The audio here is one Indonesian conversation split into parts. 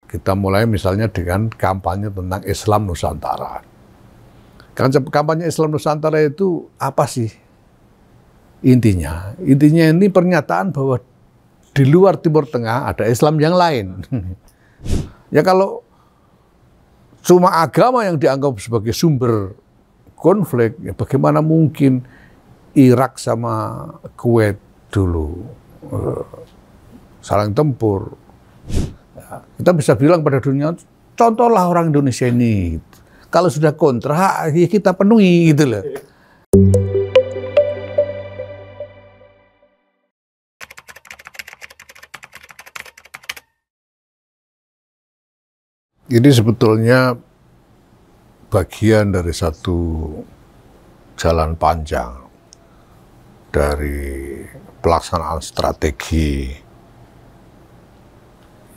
kita mulai misalnya dengan kampanye tentang Islam Nusantara. Kampanye Islam Nusantara itu apa sih intinya? Intinya ini pernyataan bahwa di luar Timur Tengah ada Islam yang lain. Ya kalau cuma agama yang dianggap sebagai sumber konflik, ya bagaimana mungkin Irak sama Kuwait dulu saling tempur. Ya, kita bisa bilang pada dunia, contohlah orang Indonesia ini. Kalau sudah kontra, ya kita penuhi gitu loh. Ini sebetulnya bagian dari satu jalan panjang dari pelaksanaan strategi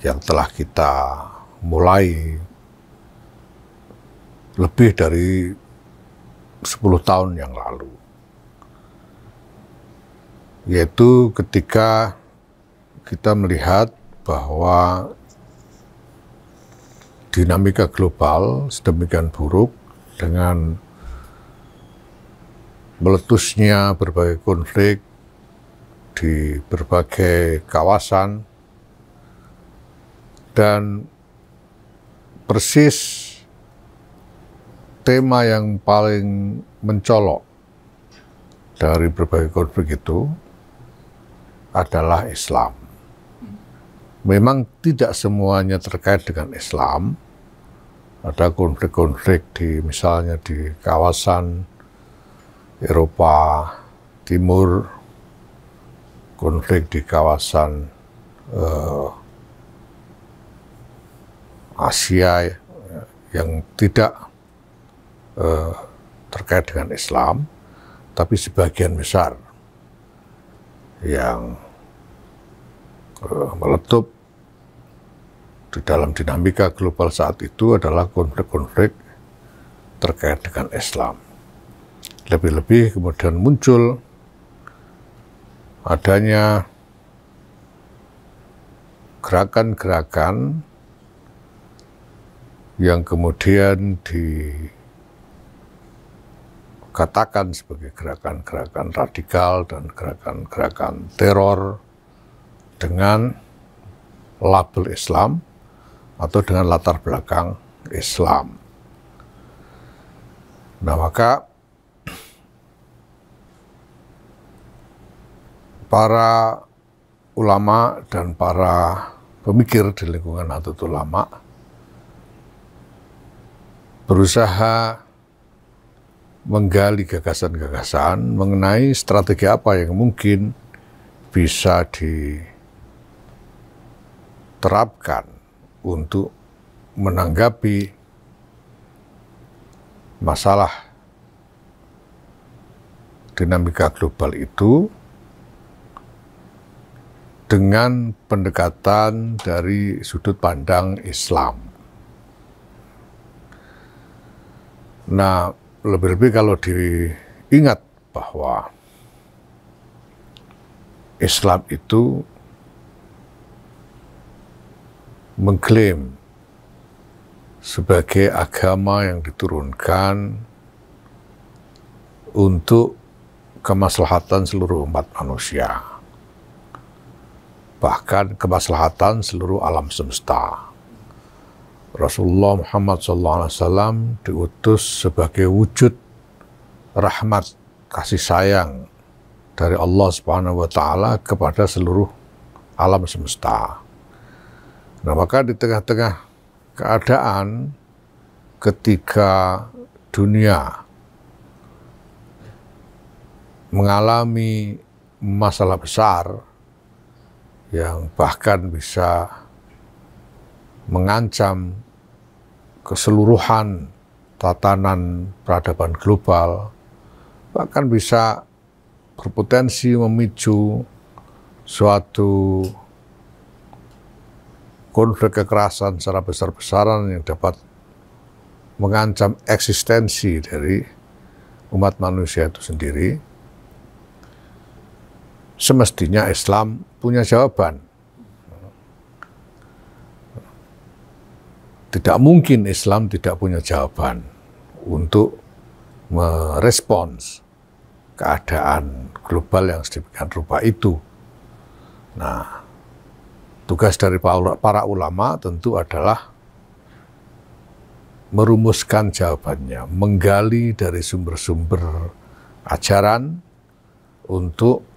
yang telah kita mulai lebih dari 10 tahun yang lalu. Yaitu ketika kita melihat bahwa dinamika global sedemikian buruk dengan meletusnya berbagai konflik di berbagai kawasan dan persis tema yang paling mencolok dari berbagai konflik itu adalah Islam. Memang tidak semuanya terkait dengan Islam. Ada konflik-konflik misalnya di kawasan Eropa Timur, konflik di kawasan Asia yang tidak terkait dengan Islam, tapi sebagian besar yang meletup di dalam dinamika global saat itu adalah konflik-konflik terkait dengan Islam. Lebih-lebih kemudian muncul adanya gerakan-gerakan yang kemudian dikatakan sebagai gerakan-gerakan radikal dan gerakan-gerakan teror dengan label Islam atau dengan latar belakang Islam. Nah, maka para ulama dan para pemikir di lingkungan Nahdlatul Ulama berusaha menggali gagasan-gagasan mengenai strategi apa yang mungkin bisa diterapkan untuk menanggapi masalah dinamika global itu dengan pendekatan dari sudut pandang Islam. Nah, lebih-lebih kalau diingat bahwa Islam itu mengklaim sebagai agama yang diturunkan untuk kemaslahatan seluruh umat manusia, bahkan kemaslahatan seluruh alam semesta. Rasulullah Muhammad SAW diutus sebagai wujud rahmat kasih sayang dari Allah Subhanahu wa Ta'ala kepada seluruh alam semesta. Nah, maka di tengah-tengah keadaan ketika dunia mengalami masalah besar yang bahkan bisa mengancam keseluruhan tatanan peradaban global, bahkan bisa berpotensi memicu suatu konflik kekerasan secara besar-besaran yang dapat mengancam eksistensi dari umat manusia itu sendiri. Semestinya Islam punya jawaban. tidak mungkin Islam tidak punya jawaban untuk merespons keadaan global yang sedemikian rupa itu. Nah, tugas dari para ulama tentu adalah merumuskan jawabannya, menggali dari sumber-sumber ajaran untuk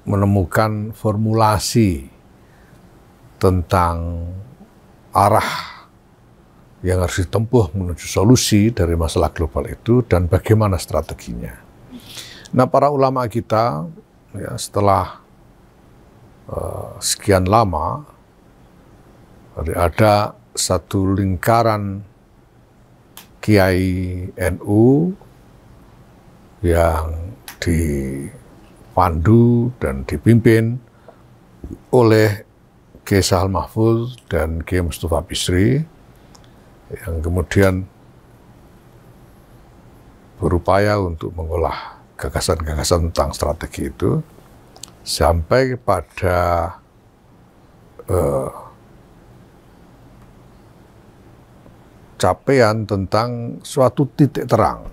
menemukan formulasi tentang arah yang harus ditempuh menuju solusi dari masalah global itu dan bagaimana strateginya. Nah, para ulama kita ya, setelah sekian lama ada satu lingkaran Kiai NU yang dipandu dan dipimpin oleh Kiai Sahal Mahfudz dan Kiai Mustafa Bisri, yang kemudian berupaya untuk mengolah gagasan-gagasan tentang strategi itu sampai pada capaian tentang suatu titik terang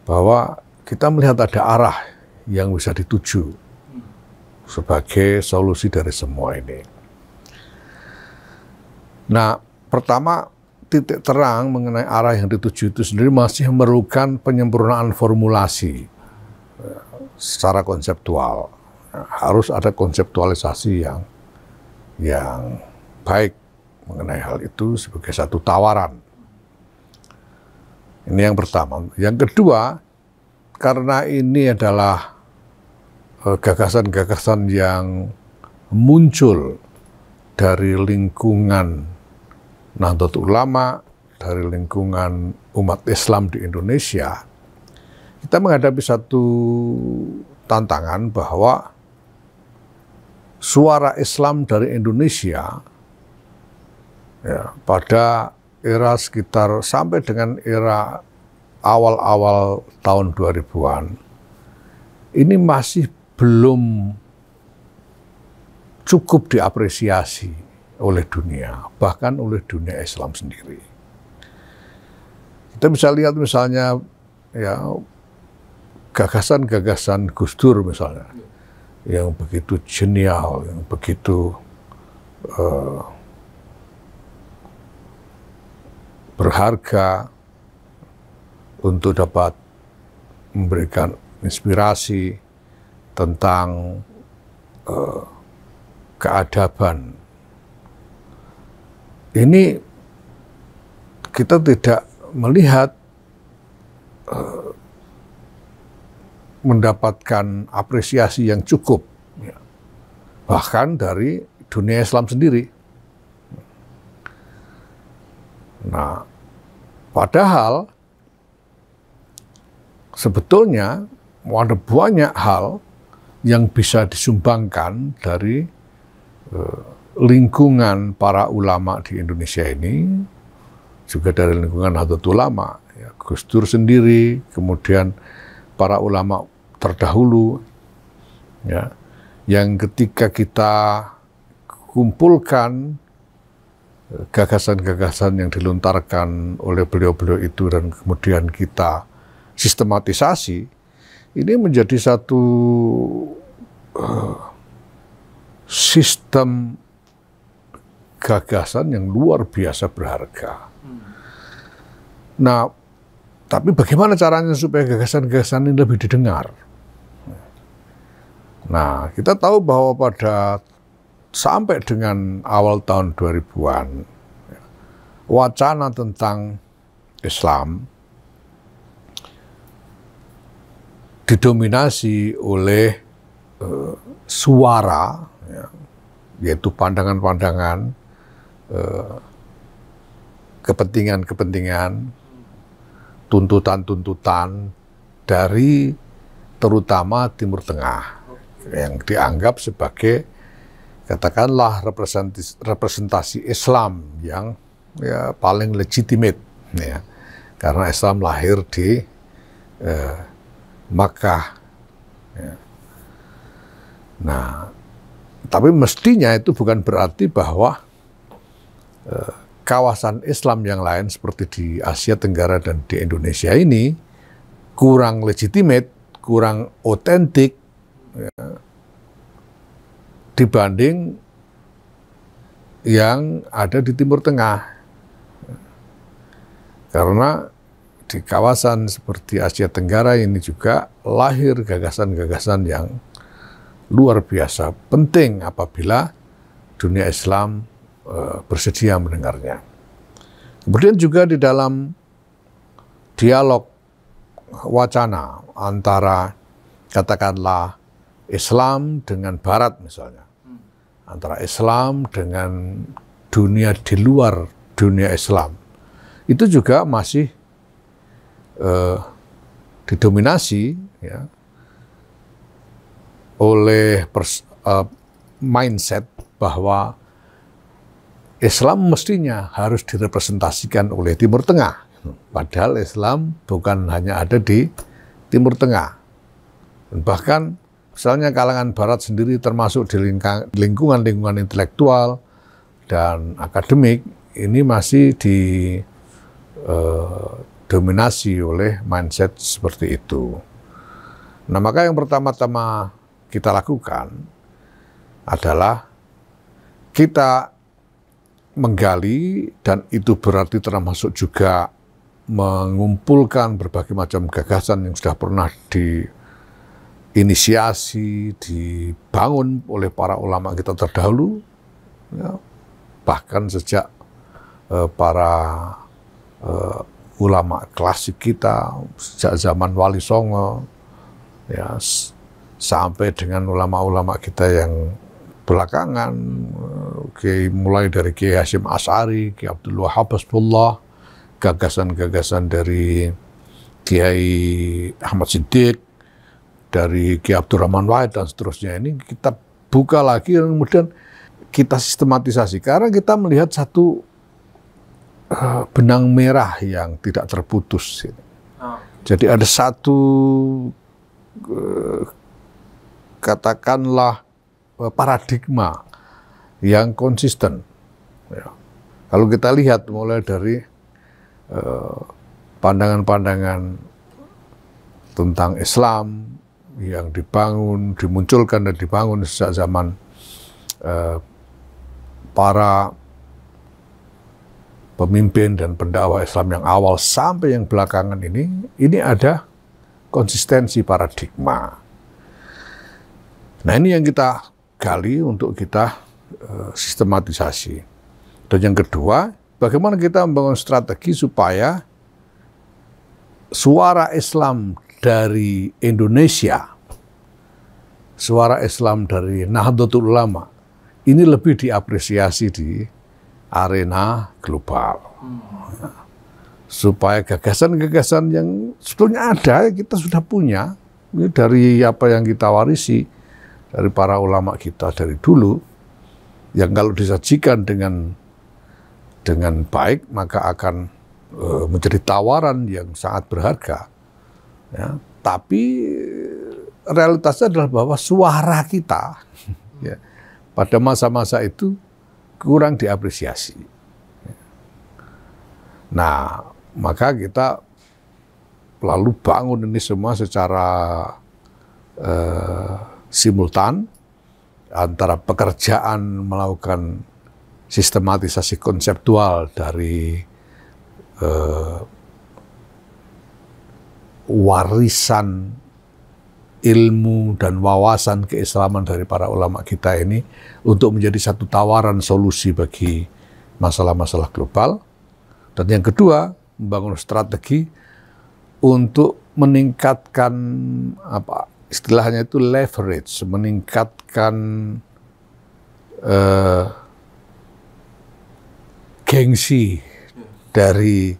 bahwa kita melihat ada arah yang bisa dituju sebagai solusi dari semua ini. Nah, pertama, titik terang mengenai arah yang dituju itu sendiri masih memerlukan penyempurnaan formulasi secara konseptual. Harus ada konseptualisasi yang baik mengenai hal itu sebagai satu tawaran. Ini yang pertama. Yang kedua, karena ini adalah gagasan-gagasan yang muncul dari lingkungan Nahdlatul Ulama, dari lingkungan umat Islam di Indonesia, kita menghadapi satu tantangan bahwa suara Islam dari Indonesia ya, pada era sekitar sampai dengan era awal-awal tahun 2000-an, ini masih belum cukup diapresiasi oleh dunia, bahkan oleh dunia Islam sendiri. Kita bisa lihat misalnya ya gagasan-gagasan Gus Dur misalnya, yang begitu jenial, yang begitu berharga untuk dapat memberikan inspirasi tentang keadaban. Ini kita tidak melihat mendapatkan apresiasi yang cukup, bahkan dari dunia Islam sendiri. Nah, padahal sebetulnya ada banyak hal yang bisa disumbangkan dari lingkungan para ulama di Indonesia ini, juga dari lingkungan Nahdlatul Ulama, ya, Gus Dur sendiri, kemudian para ulama terdahulu, ya, yang ketika kita kumpulkan gagasan-gagasan yang dilontarkan oleh beliau-beliau itu dan kemudian kita sistematisasi, ini menjadi satu sistem gagasan yang luar biasa berharga. Nah, tapi bagaimana caranya supaya gagasan-gagasan ini lebih didengar? Nah, kita tahu bahwa pada sampai dengan awal tahun 2000-an, wacana tentang Islam didominasi oleh suara, ya, yaitu pandangan-pandangan, kepentingan-kepentingan, tuntutan-tuntutan dari terutama Timur Tengah yang dianggap sebagai katakanlah representasi Islam yang ya, paling legitimate, ya, karena Islam lahir di Makkah. Ya. Nah, tapi mestinya itu bukan berarti bahwa kawasan Islam yang lain seperti di Asia Tenggara dan di Indonesia ini kurang legitimate, kurang otentik ya, dibanding yang ada di Timur Tengah. Karena di kawasan seperti Asia Tenggara ini juga lahir gagasan-gagasan yang luar biasa penting apabila dunia Islam bersedia mendengarnya. Kemudian juga di dalam dialog wacana antara katakanlah Islam dengan Barat misalnya, antara Islam dengan dunia di luar dunia Islam, itu juga masih didominasi ya, oleh mindset bahwa Islam mestinya harus direpresentasikan oleh Timur Tengah. Padahal Islam bukan hanya ada di Timur Tengah. Bahkan misalnya kalangan Barat sendiri termasuk di lingkungan-lingkungan intelektual dan akademik ini masih didominasi oleh mindset seperti itu. Nah, maka yang pertama-tama kita lakukan adalah kita menggali, dan itu berarti termasuk juga mengumpulkan berbagai macam gagasan yang sudah pernah diinisiasi, dibangun oleh para ulama kita terdahulu, ya, bahkan sejak para ulama klasik kita, sejak zaman Wali Songo, ya, sampai dengan ulama-ulama kita yang belakangan, mulai dari Kiai Hasyim Asy'ari, Kiai Abdul Wahhab Hasbullah, gagasan-gagasan dari Kiai Ahmad Siddiq, dari Kiai Abdurrahman Wahid dan seterusnya, ini kita buka lagi dan kemudian kita sistematisasi karena kita melihat satu benang merah yang tidak terputus. Jadi ada satu katakanlah paradigma yang konsisten. Ya. Kalau kita lihat mulai dari pandangan-pandangan tentang Islam yang dimunculkan dan dibangun sejak zaman para pemimpin dan pendakwah Islam yang awal sampai yang belakangan ini ada konsistensi paradigma. Nah, ini yang kita gali untuk kita sistematisasi. Dan yang kedua, bagaimana kita membangun strategi supaya suara Islam dari Indonesia, suara Islam dari Nahdlatul Ulama, ini lebih diapresiasi di arena global. Supaya gagasan-gagasan yang sebetulnya ada, kita sudah punya, ini dari apa yang kita warisi, dari para ulama kita dari dulu, yang kalau disajikan dengan baik, maka akan menjadi tawaran yang sangat berharga. Ya, tapi realitasnya adalah bahwa suara kita ya, pada masa-masa itu kurang diapresiasi. Nah, maka kita lalu bangun ini semua secara simultan antara pekerjaan melakukan sistematisasi konseptual dari warisan ilmu dan wawasan keislaman dari para ulama kita ini untuk menjadi satu tawaran solusi bagi masalah-masalah global. Dan yang kedua, membangun strategi untuk meningkatkan istilahnya itu leverage, meningkatkan gengsi dari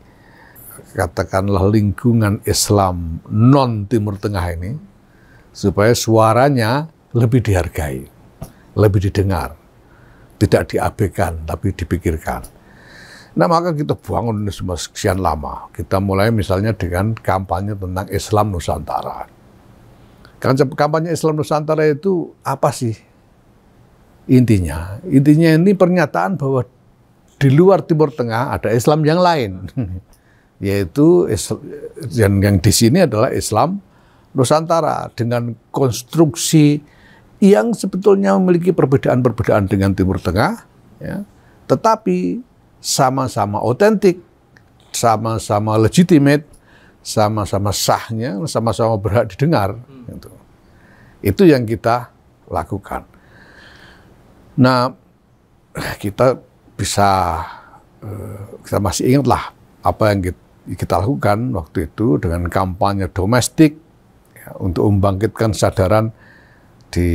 katakanlah lingkungan Islam non Timur Tengah ini, supaya suaranya lebih dihargai, lebih didengar, tidak diabaikan tapi dipikirkan. Nah, maka kita bangun ini semua sekian lama. Kita mulai misalnya dengan kampanye tentang Islam Nusantara. Kampanye Islam Nusantara itu apa sih intinya? Intinya ini pernyataan bahwa di luar Timur Tengah ada Islam yang lain, yaitu yang di sini adalah Islam Nusantara dengan konstruksi yang sebetulnya memiliki perbedaan-perbedaan dengan Timur Tengah, ya, tetapi sama-sama otentik, sama-sama legitimate, sama-sama sahnya, sama-sama berhak didengar. Gitu. Itu yang kita lakukan. Nah, kita masih ingatlah apa yang kita lakukan waktu itu dengan kampanye domestik ya, untuk membangkitkan kesadaran di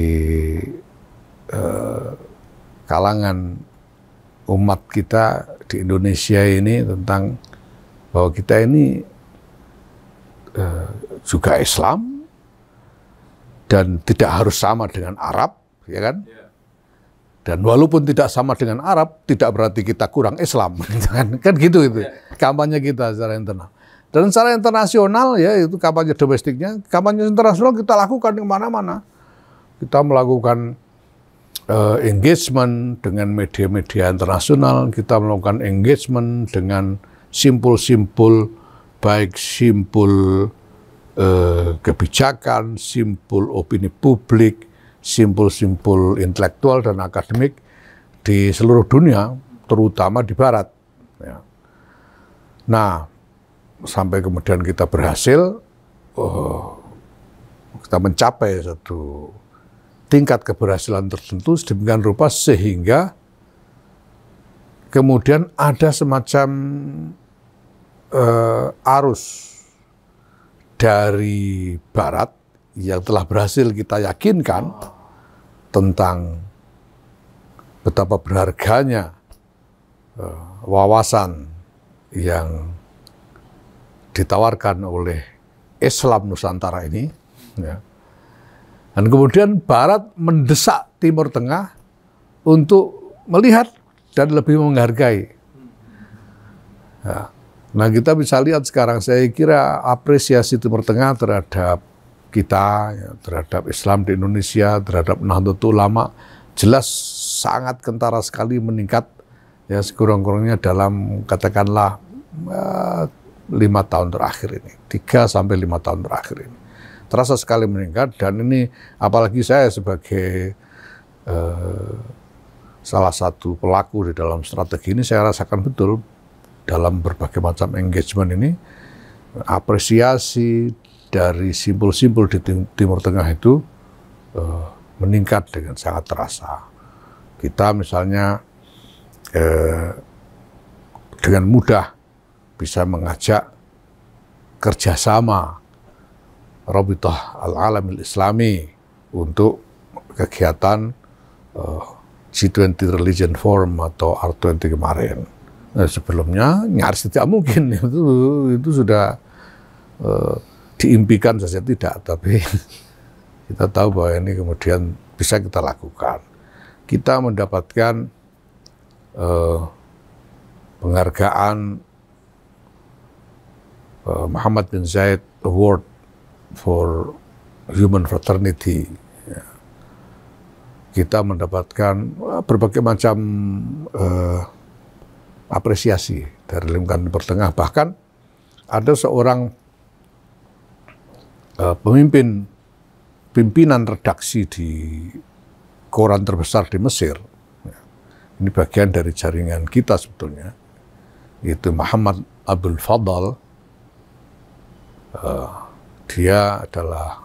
kalangan umat kita di Indonesia ini tentang bahwa kita ini juga Islam dan tidak harus sama dengan Arab, ya kan? Dan walaupun tidak sama dengan Arab, tidak berarti kita kurang Islam, kan gitu itu kampanye kita secara internal. Dan secara internasional ya itu kampanye domestiknya, kampanye internasional kita lakukan di mana-mana. Kita melakukan engagement dengan media-media internasional, kita melakukan engagement dengan simpul-simpul, baik simpul kebijakan, simpul opini publik, simpul-simpul intelektual dan akademik di seluruh dunia, terutama di Barat. Ya. Nah, sampai kemudian kita berhasil, kita mencapai satu tingkat keberhasilan tertentu sedemikian rupa sehingga kemudian ada semacam arus dari Barat yang telah berhasil kita yakinkan tentang betapa berharganya wawasan yang ditawarkan oleh Islam Nusantara ini. Ya. Dan kemudian Barat mendesak Timur Tengah untuk melihat dan lebih menghargai. Ya. Nah, kita bisa lihat sekarang, saya kira apresiasi Timur Tengah terhadap kita, ya, terhadap Islam di Indonesia, terhadap Nahdlatul Ulama, jelas sangat kentara sekali meningkat, ya sekurang-kurangnya dalam katakanlah 5 tahun terakhir ini, 3 sampai 5 tahun terakhir ini. Terasa sekali meningkat, dan ini apalagi saya sebagai salah satu pelaku di dalam strategi ini, saya rasakan betul dalam berbagai macam engagement ini, apresiasi dari simpul-simpul di Timur Tengah itu meningkat dengan sangat terasa. Kita misalnya dengan mudah bisa mengajak kerjasama Rabithah Al-Alamil Islami untuk kegiatan G20 Religion Forum atau R20 kemarin. Nah, sebelumnya nyaris tidak mungkin, itu sudah diimpikan saja tidak, tapi kita tahu bahwa ini kemudian bisa kita lakukan. Kita mendapatkan penghargaan Muhammad bin Zayed Award for Human Fraternity. Kita mendapatkan berbagai macam apresiasi dari lingkungan Timur Tengah. Bahkan ada seorang pimpinan redaksi di koran terbesar di Mesir, ini bagian dari jaringan kita sebetulnya, itu Muhammad Abdul Fadl. Dia adalah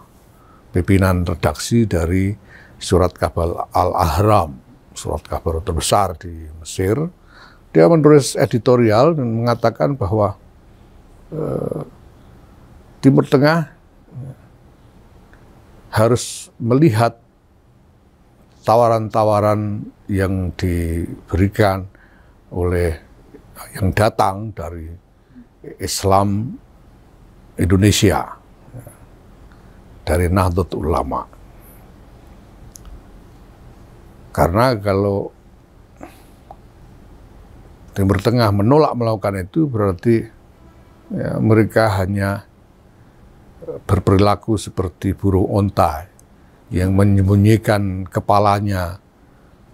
pimpinan redaksi dari surat kabar Al-Ahram, surat kabar terbesar di Mesir. Dia menulis editorial dan mengatakan bahwa Timur Tengah harus melihat tawaran-tawaran yang diberikan oleh yang datang dari Islam Indonesia, dari Nahdlatul Ulama. Karena kalau Timur Tengah menolak melakukan itu, berarti ya, mereka hanya berperilaku seperti burung onta yang menyembunyikan kepalanya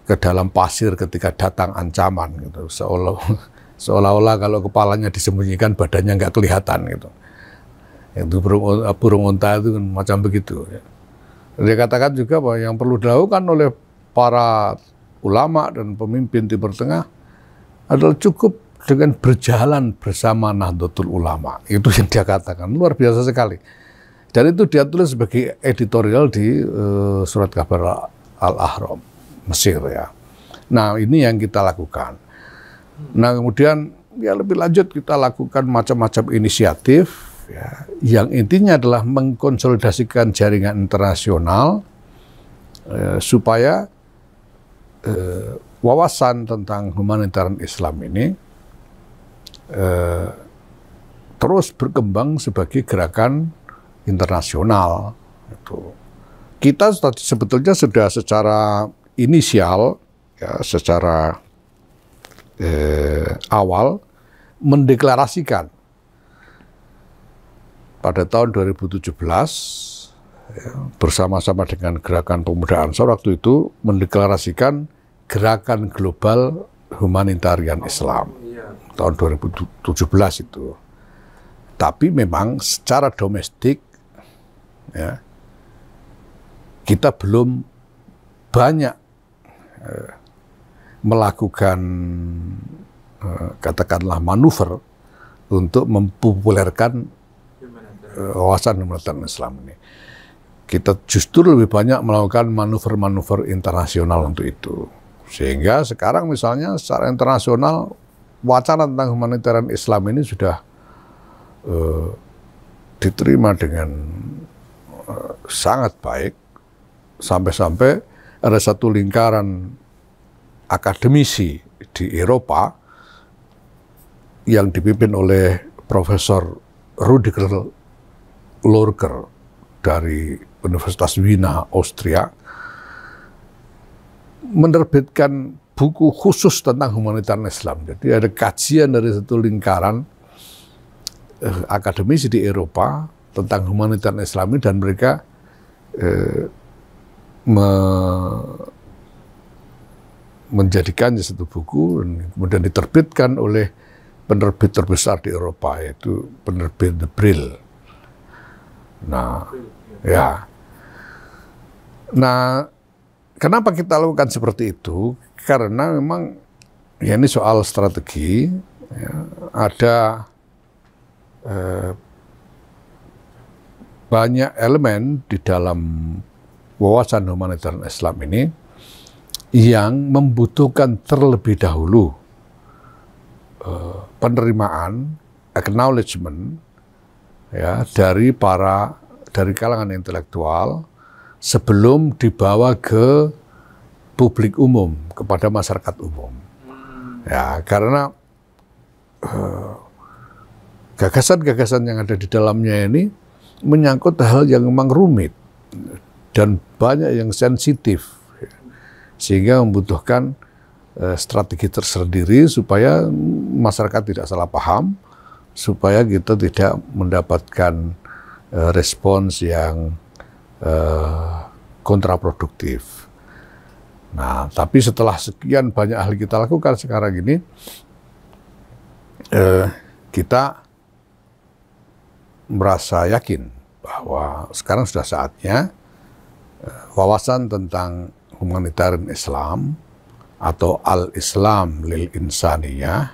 ke dalam pasir ketika datang ancaman gitu, seolah-olah kalau kepalanya disembunyikan badannya nggak kelihatan gitu. Itu burung unta itu macam begitu. Dia katakan juga bahwa yang perlu dilakukan oleh para ulama dan pemimpin Timur Tengah adalah cukup dengan berjalan bersama Nahdlatul Ulama. Itu yang dia katakan, luar biasa sekali. Dan itu dia tulis sebagai editorial di surat kabar Al-Ahram, Mesir ya. Nah ini yang kita lakukan. Nah kemudian ya lebih lanjut kita lakukan macam-macam inisiatif ya, yang intinya adalah mengkonsolidasikan jaringan internasional supaya wawasan tentang humanitarian Islam ini terus berkembang sebagai gerakan internasional. Kita sebetulnya sudah secara inisial, ya, secara awal mendeklarasikan pada tahun 2017 ya, bersama-sama dengan Gerakan Pemuda Ansor waktu itu mendeklarasikan Gerakan Global Humanitarian Islam tahun 2017 itu. Tapi memang secara domestik ya, kita belum banyak melakukan katakanlah manuver untuk mempopulerkan wawasan humanitarian Islam ini. Kita justru lebih banyak melakukan manuver-manuver internasional untuk itu. Sehingga sekarang misalnya secara internasional wacana tentang humanitarian Islam ini sudah diterima dengan sangat baik, sampai-sampai ada satu lingkaran akademisi di Eropa yang dipimpin oleh Profesor Rudiger Lorger dari Universitas Wiener, Austria, menerbitkan buku khusus tentang humanitarian Islam. Jadi ada kajian dari satu lingkaran akademisi di Eropa tentang humanitarian Islam ini, dan mereka menjadikannya satu buku dan kemudian diterbitkan oleh penerbit terbesar di Eropa, yaitu penerbit The Brill. Nah, ya. Nah, kenapa kita lakukan seperti itu? Karena memang ya ini soal strategi. Ya, ada banyak elemen di dalam wawasan humanitarian Islam ini yang membutuhkan terlebih dahulu penerimaan, acknowledgement ya dari kalangan intelektual sebelum dibawa ke publik umum, kepada masyarakat umum. Ya, karena gagasan-gagasan yang ada di dalamnya ini menyangkut hal yang memang rumit dan banyak yang sensitif, sehingga membutuhkan strategi tersendiri supaya masyarakat tidak salah paham, supaya kita tidak mendapatkan respons yang kontraproduktif. Nah, tapi setelah sekian banyak hal kita lakukan sekarang ini, kita merasa yakin bahwa sekarang sudah saatnya wawasan tentang humanitarian Islam atau al-Islam lil insaniyah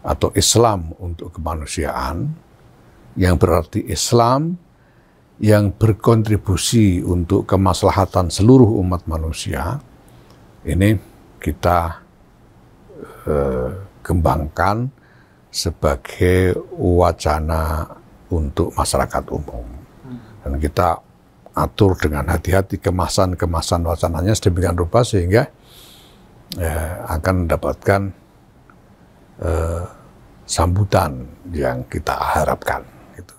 atau Islam untuk kemanusiaan, yang berarti Islam yang berkontribusi untuk kemaslahatan seluruh umat manusia, ini kita kembangkan sebagai wacana untuk masyarakat umum. Dan kita atur dengan hati-hati kemasan wacananya sedemikian rupa sehingga akan mendapatkan sambutan yang kita harapkan. Gitu.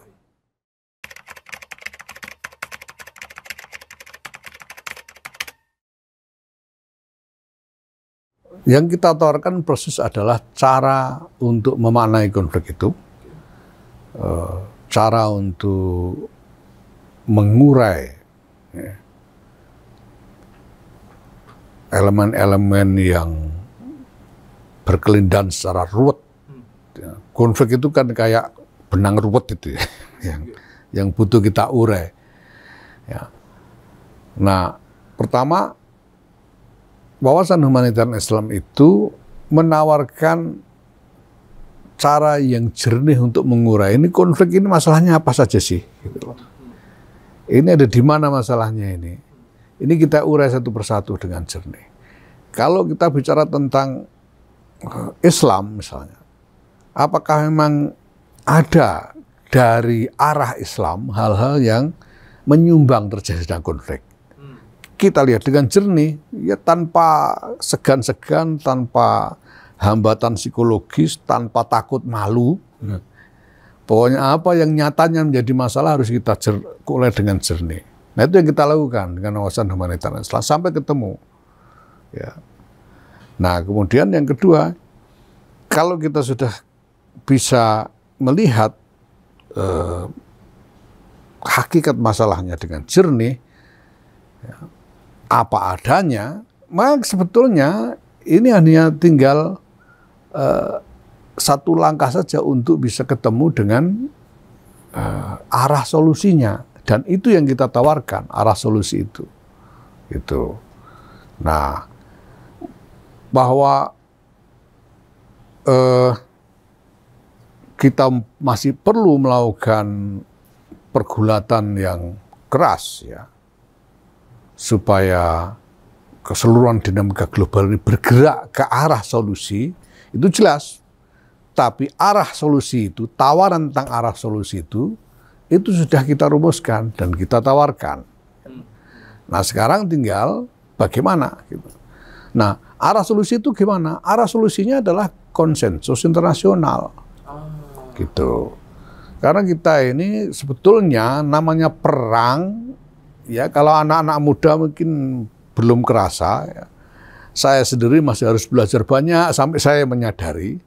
Yang kita tawarkan proses adalah cara untuk memaknai konflik itu, cara untuk mengurai elemen-elemen yang berkelindan secara ruwet. Konflik itu kan kayak benang ruwet itu ya, yang butuh kita urai. Ya. Nah, pertama, wawasan humanitarian Islam itu menawarkan cara yang jernih untuk mengurai. Ini konflik ini masalahnya apa saja sih? Ini ada di mana masalahnya ini? Ini kita urai satu persatu dengan jernih. Kalau kita bicara tentang Islam misalnya, apakah memang ada dari arah Islam hal-hal yang menyumbang terjadinya konflik? Kita lihat dengan jernih, ya tanpa segan-segan, tanpa hambatan psikologis, tanpa takut malu. Pokoknya apa yang nyatanya menjadi masalah harus kita urai dengan jernih. Nah itu yang kita lakukan dengan wawasan humanitarian Islam sampai ketemu. Ya. Nah kemudian yang kedua, kalau kita sudah bisa melihat hakikat masalahnya dengan jernih, ya, apa adanya, maka sebetulnya ini hanya tinggal satu langkah saja untuk bisa ketemu dengan arah solusinya. Dan itu yang kita tawarkan, arah solusi itu. Gitu. Nah, bahwa kita masih perlu melakukan pergulatan yang keras ya, supaya keseluruhan dinamika global ini bergerak ke arah solusi, itu jelas. Tapi arah solusi itu, tawaran tentang arah solusi itu sudah kita rumuskan dan kita tawarkan. Nah sekarang tinggal bagaimana gitu. Nah arah solusi itu gimana? Arah solusinya adalah konsensus internasional. Gitu. Karena kita ini sebetulnya namanya perang, ya kalau anak-anak muda mungkin belum kerasa, ya. Saya sendiri masih harus belajar banyak sampai saya menyadari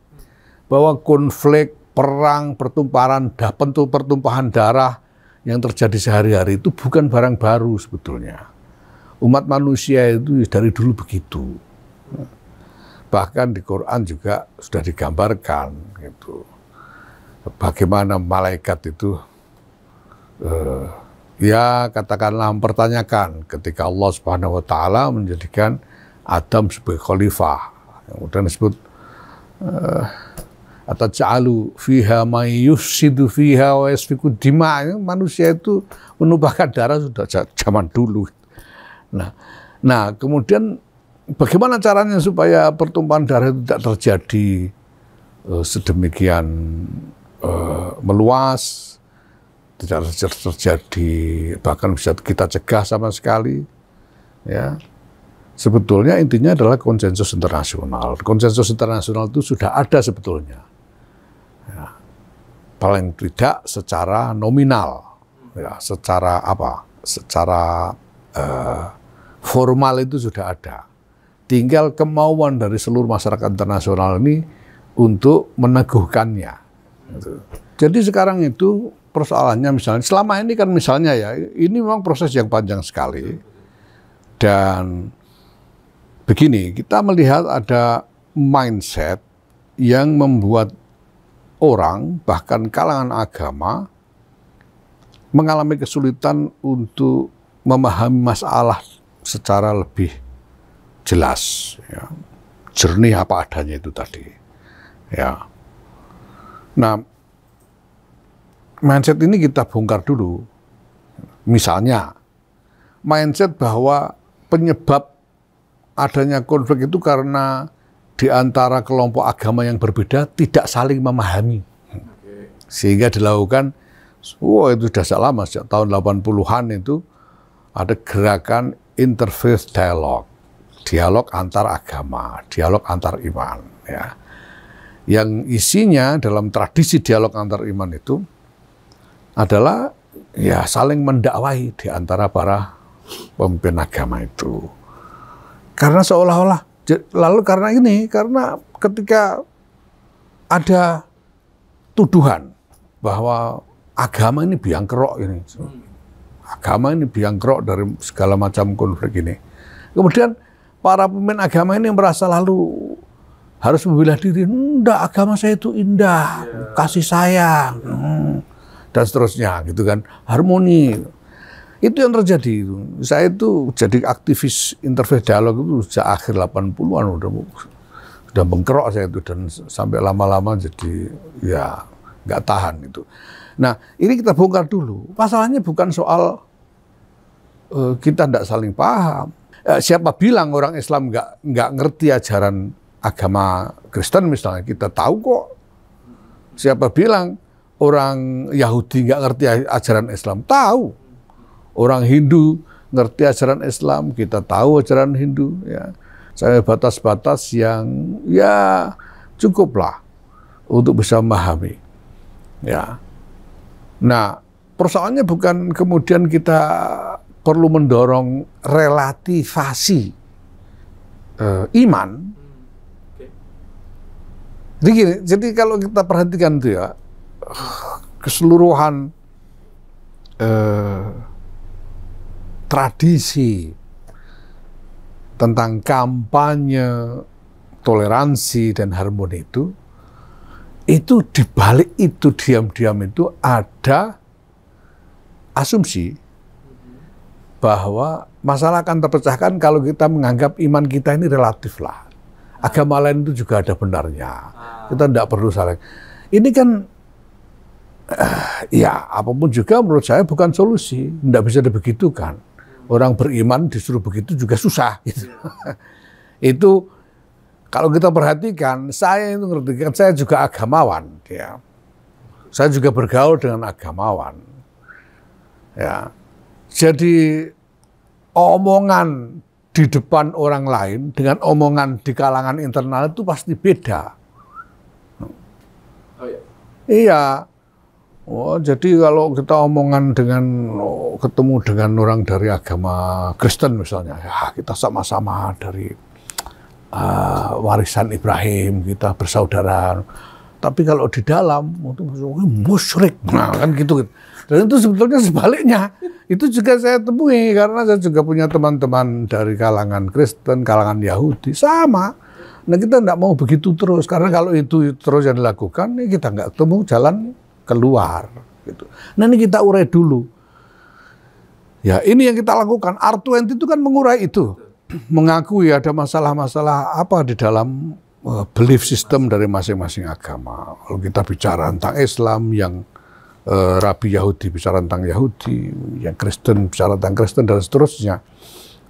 bahwa konflik, perang, pertumpahan darah yang terjadi sehari-hari itu bukan barang baru sebetulnya. Umat manusia itu dari dulu begitu. Bahkan di Quran juga sudah digambarkan gitu. Bagaimana malaikat itu ya katakanlah mempertanyakan ketika Allah Subhanahu wa taala menjadikan Adam sebagai khalifah. Yang kemudian disebut ataj'alu fiha may yufsidu fiha wa yasfiku dima. Manusia itu menumpahkan darah sudah zaman dulu. Nah, kemudian bagaimana caranya supaya pertumpahan darah itu tidak terjadi sedemikian meluas, tidak terjadi, bahkan bisa kita cegah sama sekali. Ya, sebetulnya intinya adalah konsensus internasional. Konsensus internasional itu sudah ada sebetulnya. Ya, paling tidak secara nominal, ya, secara apa? Secara formal itu sudah ada. Tinggal kemauan dari seluruh masyarakat internasional ini untuk meneguhkannya. Jadi sekarang itu persoalannya misalnya, selama ini kan misalnya ya, ini memang proses yang panjang sekali. Dan begini, kita melihat ada mindset yang membuat orang, bahkan kalangan agama, mengalami kesulitan untuk memahami masalah secara lebih jelas, ya. Jernih apa adanya itu tadi. Ya. Nah, mindset ini kita bongkar dulu. Misalnya, mindset bahwa penyebab adanya konflik itu karena di antara kelompok agama yang berbeda tidak saling memahami. Sehingga dilakukan, itu sudah lama, sejak tahun 80-an itu ada gerakan interfaith dialogue, dialog antar agama, dialog antar iman. Ya. Yang isinya dalam tradisi dialog antar iman itu adalah ya saling mendakwai di antara para pemimpin agama itu. Karena seolah-olah, lalu karena ketika ada tuduhan bahwa agama ini biang kerok ini, agama ini biang kerok dari segala macam konflik ini. Kemudian para pemimpin agama ini merasa lalu harus membela diri. Enggak, agama saya itu indah, kasih sayang, dan seterusnya, gitu kan, harmoni. Itu yang terjadi. Saya itu jadi aktivis interfaith dialog itu sejak akhir 80-an udah bengkerok saya itu, dan sampai lama-lama jadi ya nggak tahan itu. Nah, ini kita bongkar dulu. Masalahnya bukan soal kita tidak saling paham. Siapa bilang orang Islam nggak ngerti ajaran agama Kristen misalnya? Kita tahu kok. Siapa bilang orang Yahudi nggak ngerti ajaran Islam? Tahu. Orang Hindu ngerti ajaran Islam, kita tahu ajaran Hindu. Ya. Saya batas-batas yang ya cukuplah untuk bisa memahami. Ya. Nah, persoalannya bukan kemudian kita perlu mendorong relativasi iman. Jadi kalau kita perhatikan itu ya, keseluruhan tradisi tentang kampanye, toleransi dan harmoni itu dibalik itu diam-diam itu ada asumsi bahwa masalah akan terpecahkan kalau kita menganggap iman kita ini relatif lah. Agama lain itu juga ada benarnya. Kita tidak perlu saling. Ini kan, ya apapun juga menurut saya bukan solusi. Tidak bisa dibegitukan. Orang beriman disuruh begitu juga susah. Gitu. Itu kalau kita perhatikan, saya itu ngerti kan, saya juga agamawan. Ya. Saya juga bergaul dengan agamawan. Ya. Jadi omongan di depan orang lain dengan omongan di kalangan internal itu pasti beda. Oh, iya. Iya. Oh, jadi kalau kita omongan dengan ketemu dengan orang dari agama Kristen misalnya, ya kita sama-sama dari warisan Ibrahim, kita bersaudara. Tapi kalau di dalam itu musyrik, nah kan gitu. Dan itu sebetulnya sebaliknya. Itu juga saya temui karena saya juga punya teman-teman dari kalangan Kristen, kalangan Yahudi, sama. Nah kita tidak mau begitu terus, karena kalau itu terus yang dilakukan, kita nggak ketemu jalan keluar. Gitu. Nah ini kita urai dulu. Ya ini yang kita lakukan. R20 itu kan mengurai itu, mengakui ada masalah-masalah apa di dalam belief system dari masing-masing agama. Kalau kita bicara tentang Islam, yang Rabi Yahudi bicara tentang Yahudi, yang Kristen bicara tentang Kristen, dan seterusnya.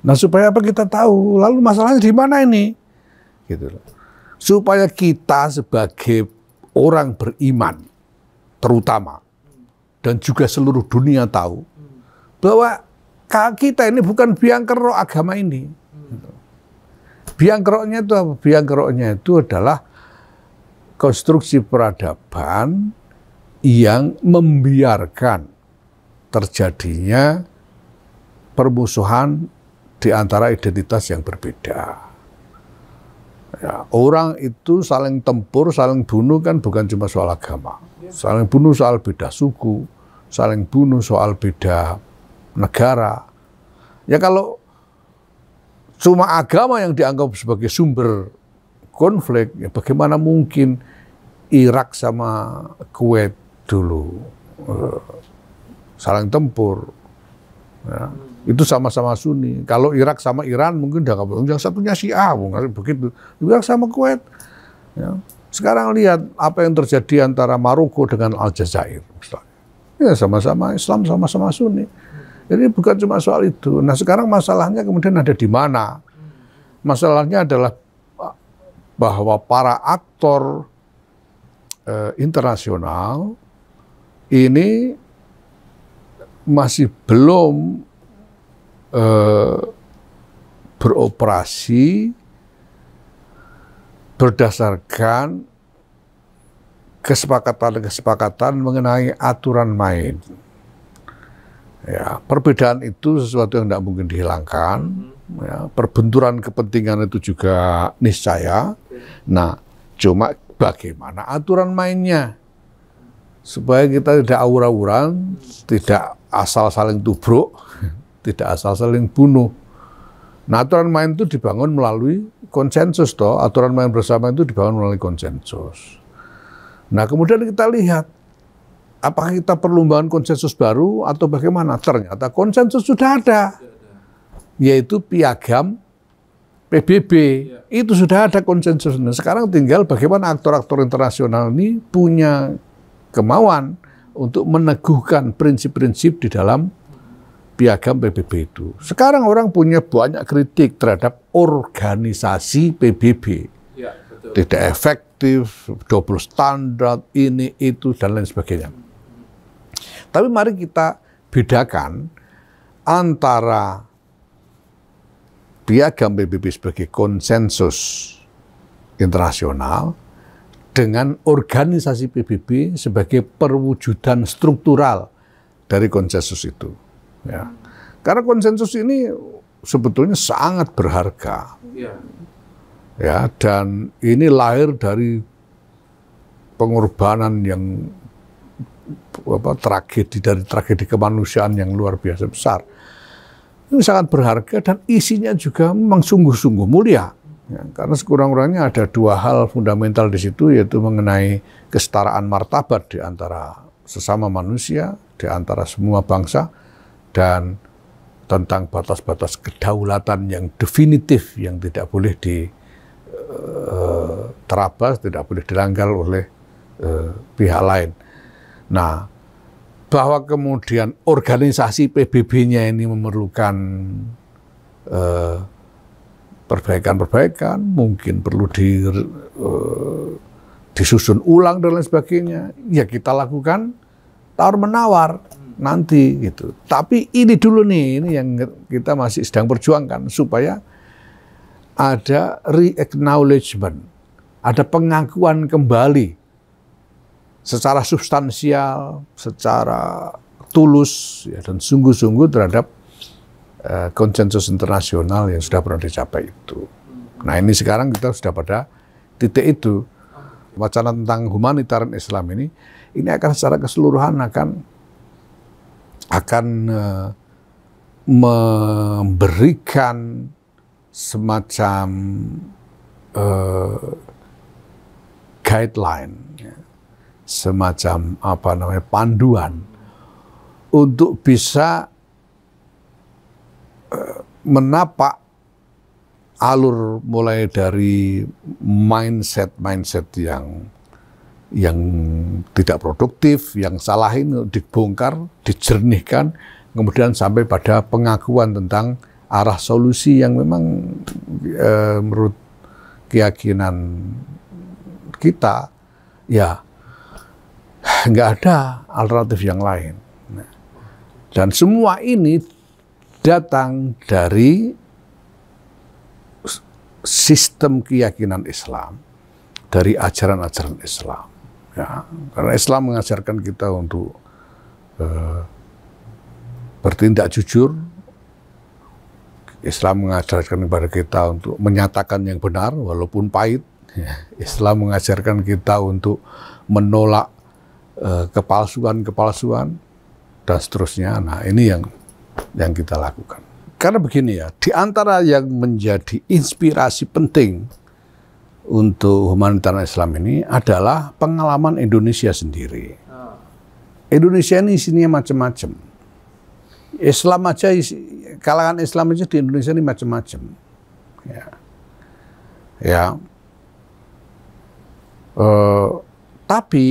Nah supaya apa kita tahu, lalu masalahnya di mana ini? Gitu. Supaya kita sebagai orang beriman, terutama, dan juga seluruh dunia tahu, bahwa kita ini bukan biang kerok agama ini. Biang keroknya itu apa? Biang keroknya itu adalah konstruksi peradaban yang membiarkan terjadinya permusuhan di antara identitas yang berbeda. Ya, orang itu saling tempur, saling bunuh kan bukan cuma soal agama. Saling bunuh soal beda suku, saling bunuh soal beda negara. Ya kalau cuma agama yang dianggap sebagai sumber konflik, ya bagaimana mungkin Irak sama Kuwait dulu saling tempur, ya. Itu sama-sama Sunni. Kalau Irak sama Iran mungkin udah yang satunya Syiah, begitu. Irak sama Kuwait. Ya. Sekarang lihat apa yang terjadi antara Maroko dengan Aljazair, misalnya. Ya sama-sama Islam, sama-sama Sunni. Jadi bukan cuma soal itu. Nah sekarang masalahnya kemudian ada di mana? Masalahnya adalah bahwa para aktor internasional ini masih belum beroperasi berdasarkan kesepakatan mengenai aturan main. Ya, perbedaan itu sesuatu yang tidak mungkin dihilangkan. Ya, perbenturan kepentingan itu juga niscaya. Nah, cuma bagaimana aturan mainnya supaya kita tidak awur-awuran, tidak asal saling tubruk, tidak asal saling bunuh. Nah, aturan main itu dibangun melalui konsensus toh, aturan main bersama itu dibangun melalui konsensus. Nah, kemudian kita lihat apakah kita perlu membangun konsensus baru atau bagaimana? Ternyata konsensus sudah ada, yaitu piagam PBB. Itu sudah ada konsensus. Nah, sekarang tinggal bagaimana aktor-aktor internasional ini punya kemauan untuk meneguhkan prinsip-prinsip di dalam piagam PBB itu. Sekarang orang punya banyak kritik terhadap organisasi PBB. Ya, betul. Tidak efektif, double standard, ini, itu, dan lain sebagainya. Tapi mari kita bedakan antara piagam PBB sebagai konsensus internasional dengan organisasi PBB sebagai perwujudan struktural dari konsensus itu. Ya. Karena konsensus ini sebetulnya sangat berharga. Ya, dan ini lahir dari pengorbanan yang tragedi kemanusiaan yang luar biasa besar. Ini sangat berharga dan isinya juga memang sungguh-sungguh mulia. Ya, karena sekurang-kurangnya ada dua hal fundamental di situ, yaitu mengenai kesetaraan martabat di antara sesama manusia, di antara semua bangsa, dan tentang batas-batas kedaulatan yang definitif yang tidak boleh diterabas, tidak boleh dilanggar oleh pihak lain. Nah, bahwa kemudian organisasi PBB-nya ini memerlukan perbaikan-perbaikan, mungkin perlu disusun ulang dan lain sebagainya, ya kita lakukan tawar-menawar nanti gitu. Tapi ini dulu nih, ini yang kita masih sedang perjuangkan supaya ada re-acknowledgement, ada pengakuan kembali secara substansial, secara tulus ya, dan sungguh-sungguh terhadap konsensus internasional yang sudah pernah dicapai itu. Nah, ini sekarang kita sudah pada titik itu. Wacana tentang humanitarian Islam ini akan secara keseluruhan akan memberikan semacam guideline, semacam panduan untuk bisa menapak alur mulai dari mindset yang tidak produktif, yang salah ini dibongkar, dijernihkan, kemudian sampai pada pengakuan tentang arah solusi yang memang menurut keyakinan kita ya nggak ada alternatif yang lain. Dan semua ini datang dari sistem keyakinan Islam, dari ajaran-ajaran Islam. Ya, karena Islam mengajarkan kita untuk bertindak jujur. Islam mengajarkan kepada kita untuk menyatakan yang benar walaupun pahit. Ya, Islam mengajarkan kita untuk menolak kepalsuan-kepalsuan dan seterusnya. Nah, ini yang kita lakukan. Karena begini ya, di antara yang menjadi inspirasi penting untuk humanitarian Islam ini adalah pengalaman Indonesia sendiri. Indonesia ini isinya macam-macam. Islam aja, kalangan Islam aja di Indonesia ini macam-macam. Tapi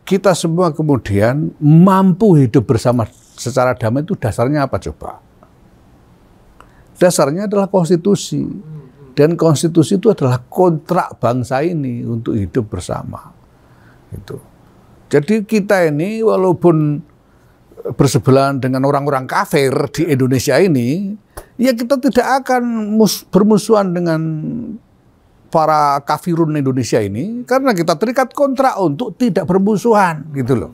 kita semua kemudian mampu hidup bersama secara damai itu dasarnya apa coba? Dasarnya adalah konstitusi. Dan konstitusi itu adalah kontrak bangsa ini untuk hidup bersama. Gitu. Jadi kita ini walaupun bersebelahan dengan orang-orang kafir di Indonesia ini, ya kita tidak akan bermusuhan dengan para kafirun Indonesia ini, karena kita terikat kontrak untuk tidak bermusuhan, gitu loh.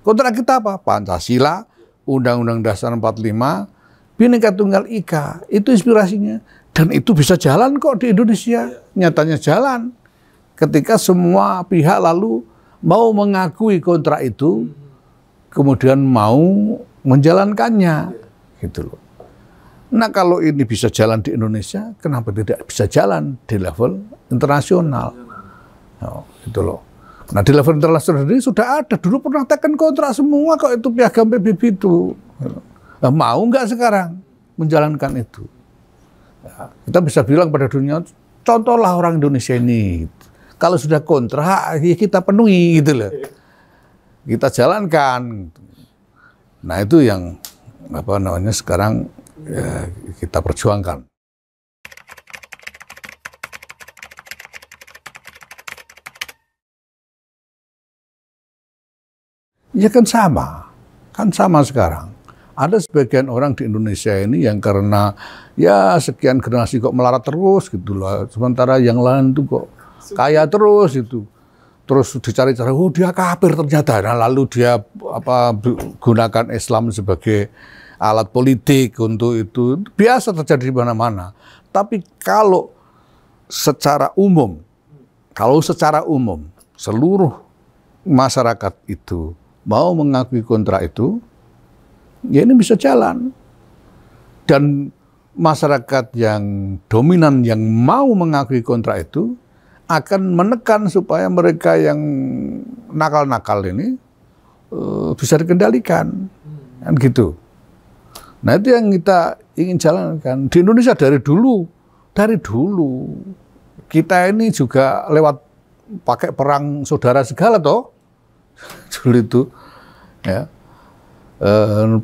Kontrak kita apa? Pancasila, Undang-Undang Dasar 45, Bhinneka Tunggal Ika, itu inspirasinya. Dan itu bisa jalan kok di Indonesia, nyatanya jalan. Ketika semua pihak lalu mau mengakui kontrak itu, kemudian mau menjalankannya, gitu loh. Nah kalau ini bisa jalan di Indonesia, kenapa tidak bisa jalan di level internasional? Oh, gitu loh. Nah di level internasional sendiri sudah ada, dulu pernah tekan kontrak semua kok itu piagam PBB itu. Nah, mau nggak sekarang menjalankan itu? Ya, kita bisa bilang pada dunia, contohlah orang Indonesia ini. Kalau sudah kontrak, ya kita penuhi gitu loh. Kita jalankan. Nah itu yang apa namanya sekarang ya, kita perjuangkan. Ya kan sama sekarang. Ada sebagian orang di Indonesia ini yang karena ya sekian generasi kok melarat terus gitu loh. Sementara yang lain tuh kok kaya terus itu. Terus dicari cara, oh dia kafir ternyata. Nah, lalu dia gunakan Islam sebagai alat politik untuk itu. Biasa terjadi di mana-mana. Tapi kalau secara umum seluruh masyarakat itu mau mengakui kontrak itu, ya ini bisa jalan. Dan masyarakat yang dominan yang mau mengakui kontrak itu akan menekan supaya mereka yang nakal-nakal ini bisa dikendalikan, kan gitu. Nah itu yang kita ingin jalankan di Indonesia dari dulu kita ini juga lewat pakai perang saudara segala toh dulu itu, ya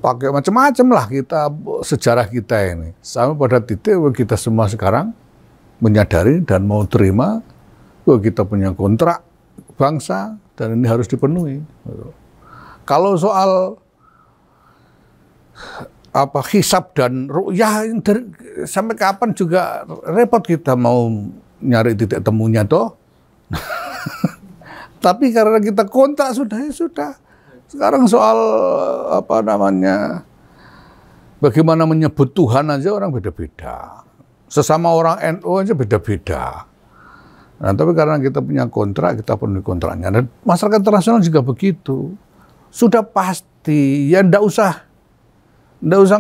pakai macam-macam lah kita sejarah kita ini sampai pada titik kita semua sekarang menyadari dan mau terima. Kita punya kontrak bangsa dan ini harus dipenuhi. Kalau soal hisab dan ru'yah sampai kapan juga repot kita mau nyari titik temunya toh. Tapi karena kita kontrak sudah. Sekarang soal bagaimana menyebut Tuhan aja orang beda-beda. Sesama orang NU aja beda-beda. Nah, tapi karena kita punya kontrak, kita penuhi kontraknya. Dan masyarakat internasional juga begitu. Sudah pasti, ya ndak usah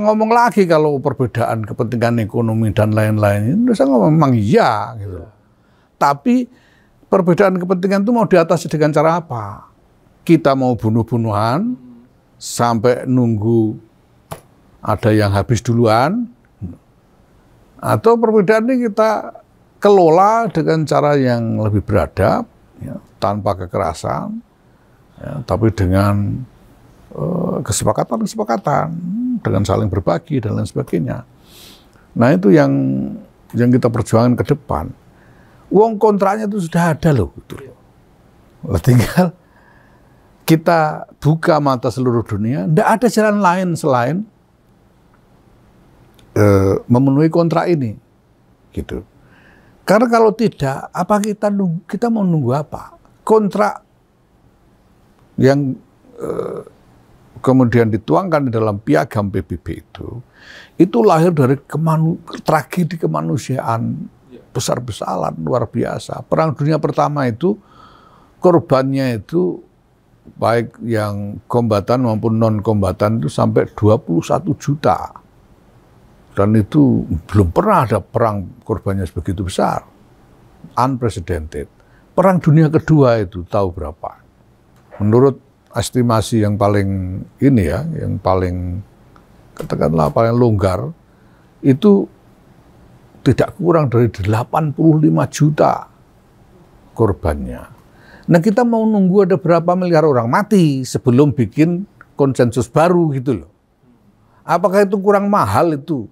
ngomong lagi kalau perbedaan kepentingan ekonomi dan lain-lain. Ndak usah ngomong, memang iya gitu. Tapi perbedaan kepentingan itu mau diatasi dengan cara apa? Kita mau bunuh-bunuhan sampai nunggu ada yang habis duluan, atau perbedaan ini kita kelola dengan cara yang lebih beradab, ya, tanpa kekerasan, ya, tapi dengan kesepakatan, dengan saling berbagi dan lain sebagainya. Nah itu yang kita perjuangkan ke depan. Uang kontraknya itu sudah ada loh, gitu. Tinggal kita buka mata seluruh dunia. Tidak ada jalan lain selain memenuhi kontrak ini, gitu. Karena kalau tidak, apa kita mau nunggu apa? Kontrak yang kemudian dituangkan di dalam piagam PBB itu lahir dari tragedi kemanusiaan besar-besaran, luar biasa. Perang Dunia Pertama itu korbannya itu baik yang kombatan maupun non-kombatan itu sampai 21 juta. Dan itu belum pernah ada perang korbannya sebegitu besar. Unprecedented. Perang Dunia Kedua itu tahu berapa? Menurut estimasi yang paling yang paling katakanlah paling longgar, itu tidak kurang dari 85 juta korbannya. Nah kita mau nunggu ada berapa miliar orang mati sebelum bikin konsensus baru gitu loh. Apakah itu kurang mahal itu?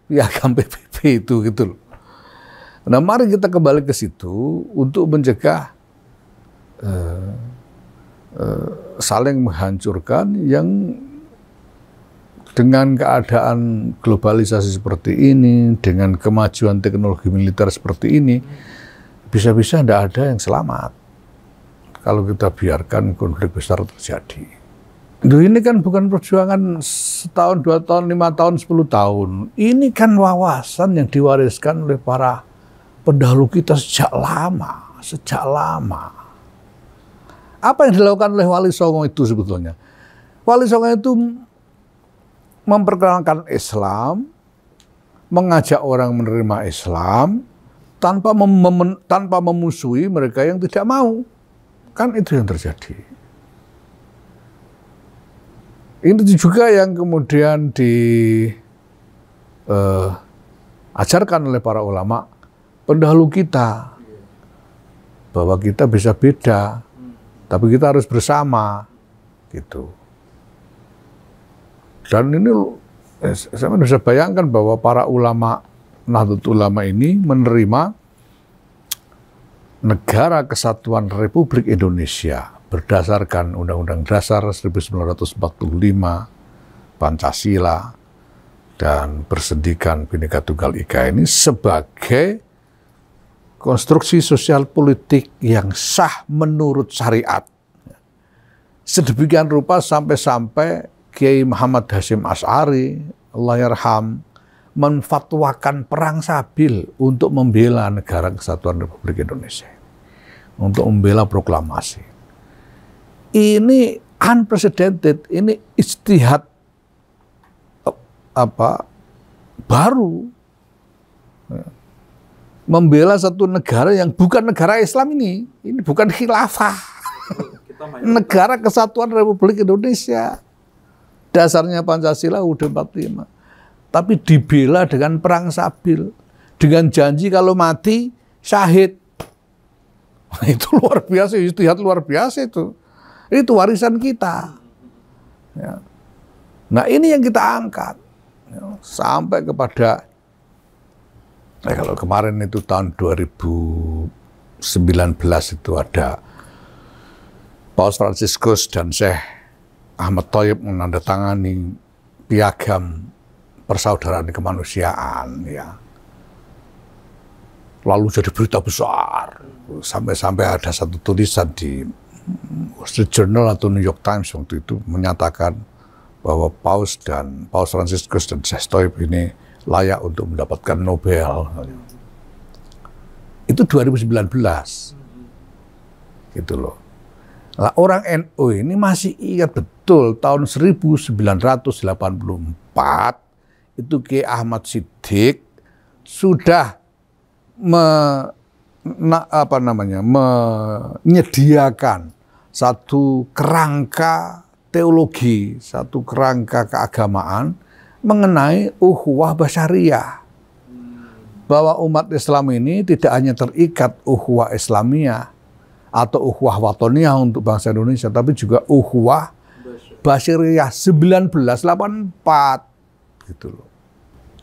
Piagam PBB itu gitu loh. Nah mari kita kembali ke situ untuk mencegah saling menghancurkan yang dengan keadaan globalisasi seperti ini, dengan kemajuan teknologi militer seperti ini, bisa-bisa tidak ada yang selamat kalau kita biarkan konflik besar terjadi. Ini kan bukan perjuangan setahun, 2 tahun, 5 tahun, 10 tahun. Ini kan wawasan yang diwariskan oleh para pendahulu kita sejak lama. Apa yang dilakukan oleh Wali Songo itu sebetulnya? Wali Songo itu memperkenalkan Islam mengajak orang menerima Islam tanpa memusuhi mereka yang tidak mau. Kan itu yang terjadi. Ini juga yang kemudian diajarkan oleh para ulama pendahulu kita, bahwa kita bisa beda, tapi kita harus bersama, gitu. Dan ini saya bisa bayangkan bahwa para ulama Nahdlatul Ulama ini menerima Negara Kesatuan Republik Indonesia berdasarkan Undang-Undang Dasar 1945, Pancasila, dan Persendikan Bhinneka Tunggal Ika ini sebagai konstruksi sosial politik yang sah menurut syariat. Sedemikian rupa sampai-sampai Kiai Muhammad Hasyim Asy'ari, Allahyarham, menfatwakan perang sabil untuk membela Negara Kesatuan Republik Indonesia, untuk membela proklamasi. Ini unprecedented, ini ijtihad baru, membela satu negara yang bukan negara Islam ini bukan khilafah, Negara Kesatuan Republik Indonesia. Dasarnya Pancasila UUD 45. Tapi dibela dengan perang sabil. Dengan janji kalau mati, syahid. Itu luar biasa, ijtihad luar biasa itu. Itu warisan kita. Ya. Nah ini yang kita angkat. Ya. Sampai kepada, kalau kemarin itu tahun 2019 itu ada Paus Fransiskus dan Syekh Ahmad Thayyib menandatangani piagam persaudaraan kemanusiaan, ya. Lalu jadi berita besar, sampai ada satu tulisan di Wall Street Journal atau New York Times waktu itu menyatakan bahwa Paus Fransiskus dan Syekh Thayyib ini layak untuk mendapatkan Nobel. Itu 2019, gitu loh. Nah, orang NU ini masih ingat betul tahun 1984 itu Kiai Ahmad Siddiq sudah menyediakan satu kerangka teologi, satu kerangka keagamaan mengenai ukhuwah basyariah. Bahwa umat Islam ini tidak hanya terikat ukhuwah Islamiyah atau ukhuwah watoniyah untuk bangsa Indonesia, tapi juga ukhuwah basyariah 1984 gitu loh.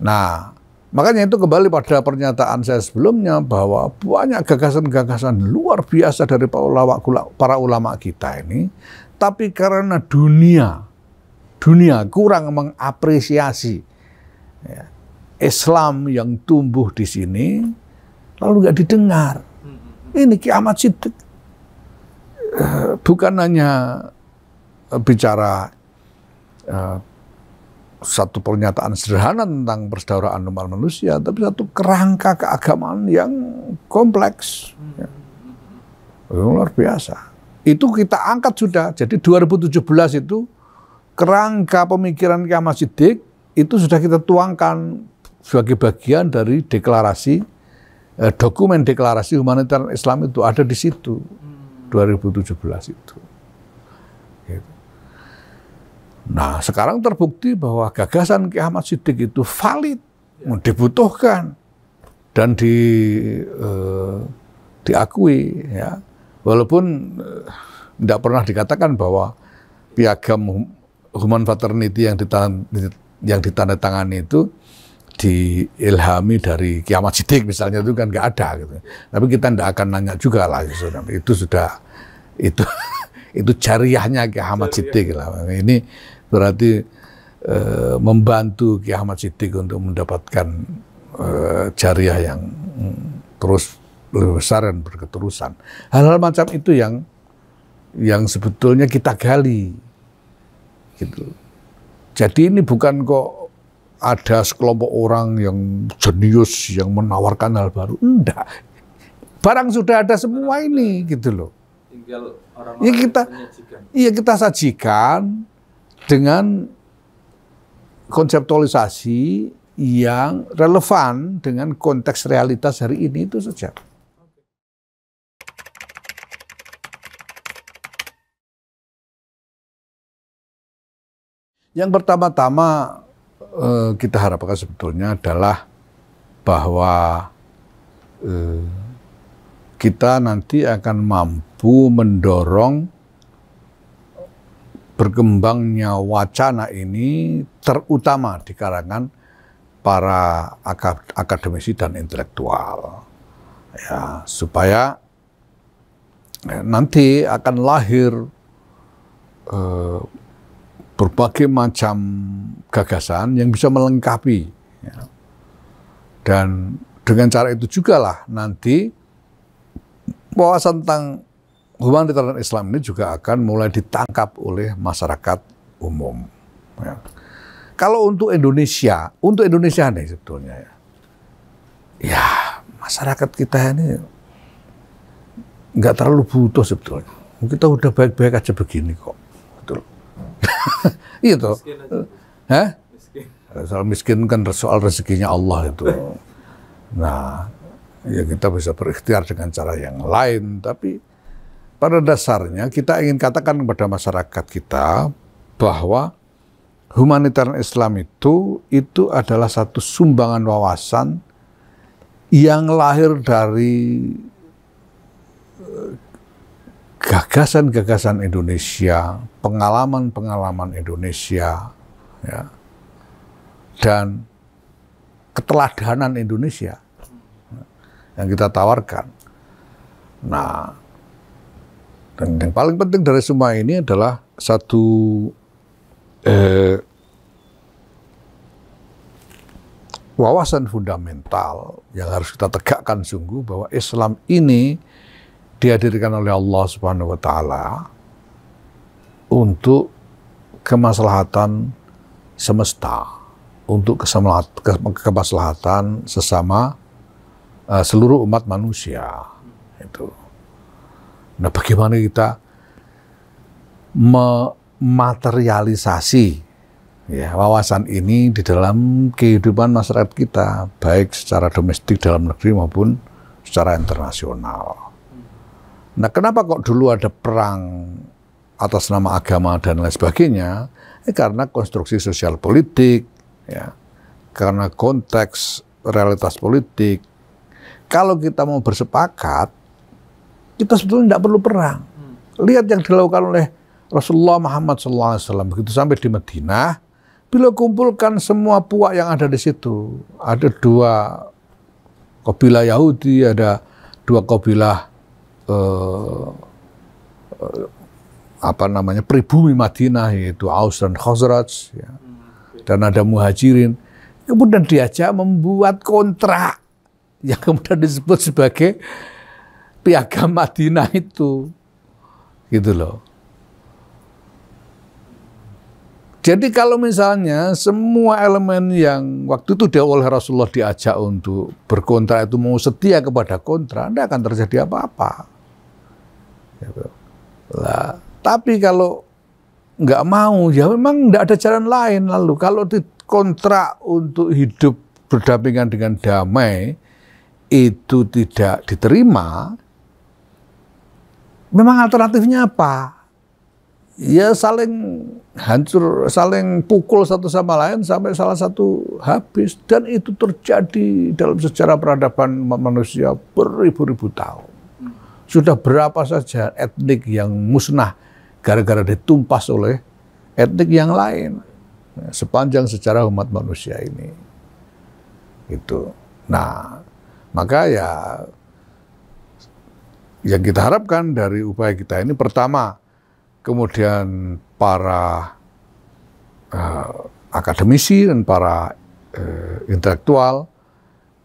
Nah, makanya itu kembali pada pernyataan saya sebelumnya bahwa banyak gagasan-gagasan luar biasa dari para ulama kita ini, tapi karena dunia kurang mengapresiasi, ya, Islam yang tumbuh di sini lalu nggak didengar. Ini Kiai Ahmad Siddiq bukan hanya bicara satu pernyataan sederhana tentang persaudaraan umat manusia, tapi satu kerangka keagamaan yang kompleks, ya. Luar biasa. Itu kita angkat sudah. Jadi 2017 itu kerangka pemikiran Kiai Ahmad Siddiq itu sudah kita tuangkan sebagai bagian dari deklarasi, dokumen deklarasi humaniter Islam itu ada di situ. 2017 itu. Gitu. Nah, sekarang terbukti bahwa gagasan Kiai Ahmad Siddiq itu valid, dibutuhkan dan diakui, ya. Walaupun tidak pernah dikatakan bahwa piagam Human Fraternity yang ditandatangani itu diilhami dari Kiai Ahmad Siddiq misalnya, itu kan nggak ada gitu. Tapi kita tidak akan nanya juga lah, itu sudah itu jariahnya Kiai Ahmad Siddiq lah. Ini berarti membantu Kiai Ahmad Siddiq untuk mendapatkan jariah yang terus lebih besar dan berketerusan. Hal-hal macam itu yang sebetulnya kita gali, gitu. Jadi ini bukan kok ada sekelompok orang yang jenius yang menawarkan hal baru. Enggak. Barang sudah ada semua ini, gitu loh. Tinggal orang-orang kita sajikan dengan konseptualisasi yang relevan dengan konteks realitas hari ini itu saja. Yang pertama-tama kita harapkan sebetulnya adalah bahwa kita nanti akan mampu mendorong berkembangnya wacana ini terutama di kalangan para akademisi dan intelektual, ya, supaya nanti akan lahir berbagai macam gagasan yang bisa melengkapi, ya. Dan dengan cara itu juga lah nanti wawasan tentang humanitarian Islam ini juga akan mulai ditangkap oleh masyarakat umum, ya. Kalau untuk Indonesia nih sebetulnya ya masyarakat kita ini nggak terlalu butuh sebetulnya. Kita udah baik-baik aja begini kok, betul. Itu, hah? Soal miskin kan soal rezekinya Allah itu. Nah, ya kita bisa berikhtiar dengan cara yang lain, tapi pada dasarnya kita ingin katakan kepada masyarakat kita bahwa humanitarian Islam itu adalah satu sumbangan wawasan yang lahir dari gagasan-gagasan Indonesia, pengalaman-pengalaman Indonesia, ya, dan keteladanan Indonesia yang kita tawarkan. Nah, dan yang paling penting dari semua ini adalah satu wawasan fundamental yang harus kita tegakkan sungguh bahwa Islam ini dihadirkan oleh Allah Subhanahu wa taala untuk kemaslahatan semesta, untuk kemaslahatan sesama seluruh umat manusia. Itu. Nah, bagaimana kita mematerialisasi, ya, wawasan ini di dalam kehidupan masyarakat kita, baik secara domestik dalam negeri maupun secara internasional. Nah, kenapa kok dulu ada perang atas nama agama dan lain sebagainya? Karena konstruksi sosial politik, ya, karena konteks realitas politik. Kalau kita mau bersepakat, kita sebetulnya tidak perlu perang. Lihat yang dilakukan oleh Rasulullah Muhammad SAW begitu sampai di Madinah, beliau kumpulkan semua puak yang ada di situ. Ada 2 kabilah Yahudi, ada 2 kabilah pribumi Madinah, yaitu Aus dan Khazraj, ya. Dan ada Muhajirin. Kemudian diajak membuat kontrak yang kemudian disebut sebagai Piagam Madinah itu, gitu loh. Jadi kalau misalnya semua elemen yang waktu itu oleh Rasulullah diajak untuk berkontrak itu mau setia kepada kontrak, tidak akan terjadi apa-apa. Gitu. Lah, tapi kalau nggak mau, ya memang nggak ada jalan lain. Lalu kalau dikontrak untuk hidup berdampingan dengan damai itu tidak diterima, memang alternatifnya apa? Ya saling hancur, saling pukul satu sama lain sampai salah satu habis. Dan itu terjadi dalam sejarah peradaban manusia beribu-ribu tahun. Sudah berapa saja etnik yang musnah gara-gara ditumpas oleh etnik yang lain sepanjang sejarah umat manusia ini. Itu. Nah, maka ya yang kita harapkan dari upaya kita ini, pertama, kemudian para akademisi dan para intelektual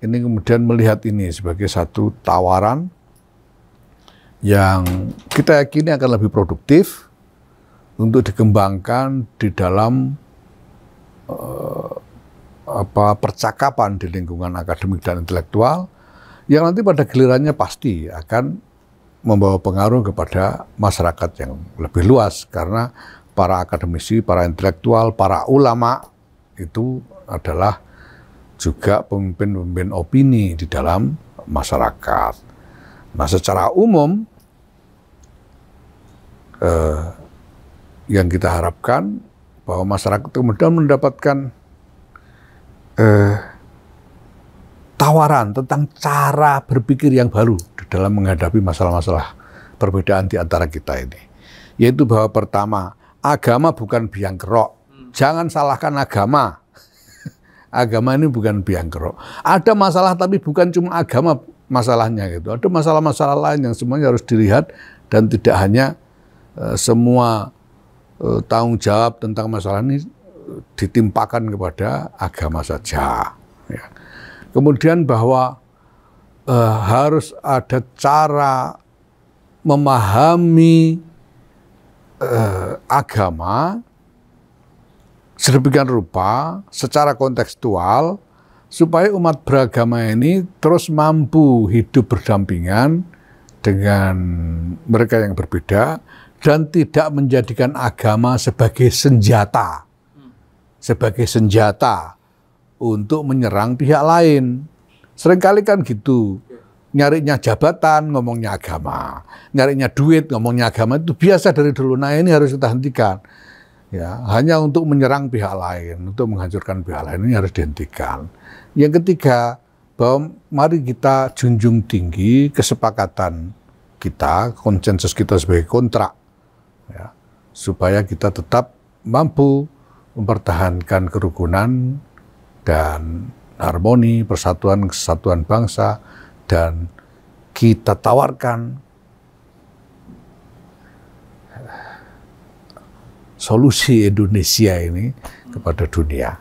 ini kemudian melihat ini sebagai satu tawaran yang kita yakini akan lebih produktif untuk dikembangkan di dalam percakapan di lingkungan akademik dan intelektual yang nanti pada gilirannya pasti akan membawa pengaruh kepada masyarakat yang lebih luas, karena para akademisi, para intelektual, para ulama itu adalah juga pemimpin-pemimpin opini di dalam masyarakat. Nah, secara umum yang kita harapkan bahwa masyarakat kemudian mendapatkan tawaran tentang cara berpikir yang baru di dalam menghadapi masalah-masalah perbedaan di antara kita ini. Yaitu bahwa pertama, agama bukan biang kerok. Jangan salahkan agama. Agama ini bukan biang kerok. Ada masalah tapi bukan cuma agama masalahnya gitu. Ada masalah-masalah lain yang semuanya harus dilihat dan tidak hanya semua tanggung jawab tentang masalah ini ditimpakan kepada agama saja. Ya. Kemudian bahwa harus ada cara memahami agama sedemikian rupa secara kontekstual supaya umat beragama ini terus mampu hidup berdampingan dengan mereka yang berbeda dan tidak menjadikan agama sebagai senjata untuk menyerang pihak lain. Seringkali kan gitu, nyarinya jabatan ngomongnya agama, nyarinya duit ngomongnya agama, itu biasa dari dulu. Nah, ini harus kita hentikan. Ya, hanya untuk menyerang pihak lain, untuk menghancurkan pihak lain, ini harus dihentikan. Yang ketiga, bahwa mari kita junjung tinggi kesepakatan kita, konsensus kita sebagai kontrak, ya, supaya kita tetap mampu mempertahankan kerukunan dan harmoni, persatuan, kesatuan bangsa, dan kita tawarkan solusi Indonesia ini kepada dunia.